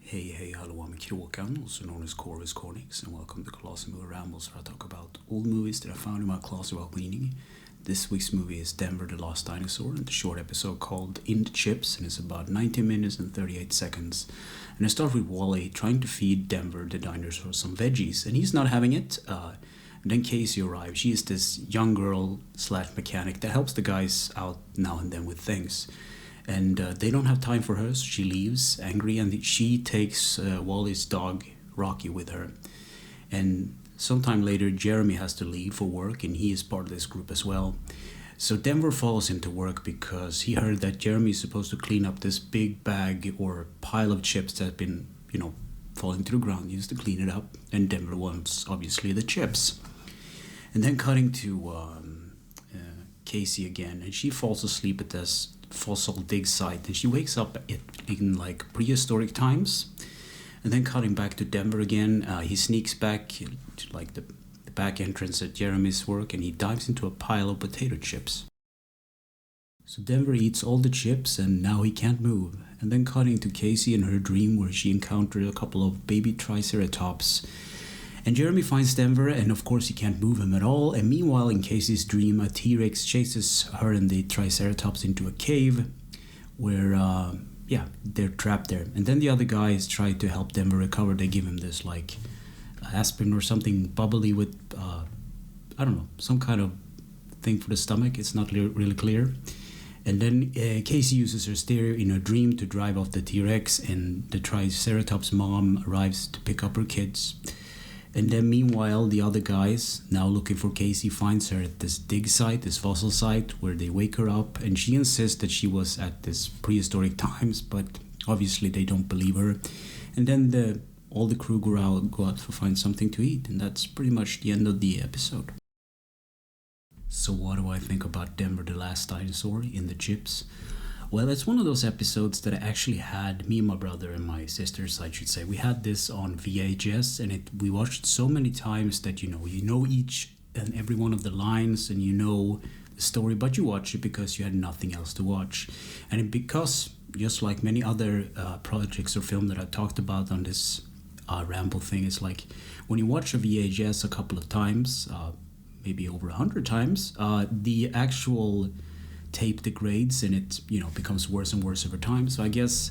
Hey, hallå, I'm Kråkan, also known as Corvus Cornix, and welcome to Closet Movie Rambles, where I talk about old movies that I found in my closet while cleaning. This week's movie is Denver the Lost Dinosaur, and the short episode called In the Chips, and it's about 19 minutes and 38 seconds. And I start with Wally trying to feed Denver the dinosaur some veggies, and he's not having it. And then Casey arrives. She is this young girl slash mechanic that helps the guys out now and then with things. And they don't have time for her, so she leaves angry, and she takes Wally's dog Rocky with her. And sometime later, Jeremy has to leave for work, and he is part of this group as well. So Denver follows him to work because he heard that Jeremy is supposed to clean up this big bag or pile of chips that have been, falling to the ground, used to clean it up. And Denver wants, obviously, the chips. And then cutting to Casey again, and she falls asleep at this fossil dig site, and she wakes up in like prehistoric times. And then cutting back to Denver again, he sneaks back to like the back entrance at Jeremy's work, and he dives into a pile of potato chips. So Denver eats all the chips, and now he can't move. And then cutting to Casey in her dream, where she encountered a couple of baby triceratops. And Jeremy finds Denver, and of course he can't move him at all. And meanwhile, in Casey's dream, a T-Rex chases her and the Triceratops into a cave where, they're trapped there. And then the other guys try to help Denver recover. They give him this, like, aspirin or something bubbly with, some kind of thing for the stomach. It's not really clear. And then Casey uses her stereo in a dream to drive off the T-Rex, and the Triceratops mom arrives to pick up her kids. And then meanwhile, the other guys, now looking for Casey, finds her at this dig site, this fossil site, where they wake her up. And she insists that she was at this prehistoric times, but obviously they don't believe her. And then all the crew go out to find something to eat. And that's pretty much the end of the episode. So what do I think about Denver the Last Dinosaur in the chips? Well, it's one of those episodes that I actually had, me and my brother and my sisters, I should say. We had this on VHS, and we watched it so many times that you know each and every one of the lines, and you know the story, but you watch it because you had nothing else to watch. And because, just like many other projects or film that I talked about on this ramble thing, it's like when you watch a VHS a couple of times, maybe over 100 times, the actual tape degrades, and it becomes worse and worse over time. So I guess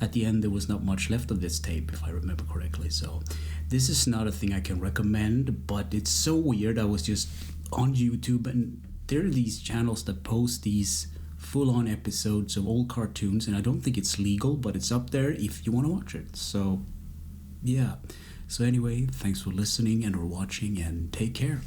at the end there was not much left of this tape, if I remember correctly. So this is not a thing I can recommend, but it's so weird. I was just on YouTube, and there are these channels that post these full-on episodes of old cartoons, and I don't think it's legal, but it's up there if you want to watch it. So yeah. So anyway, thanks for listening and or watching, and take care.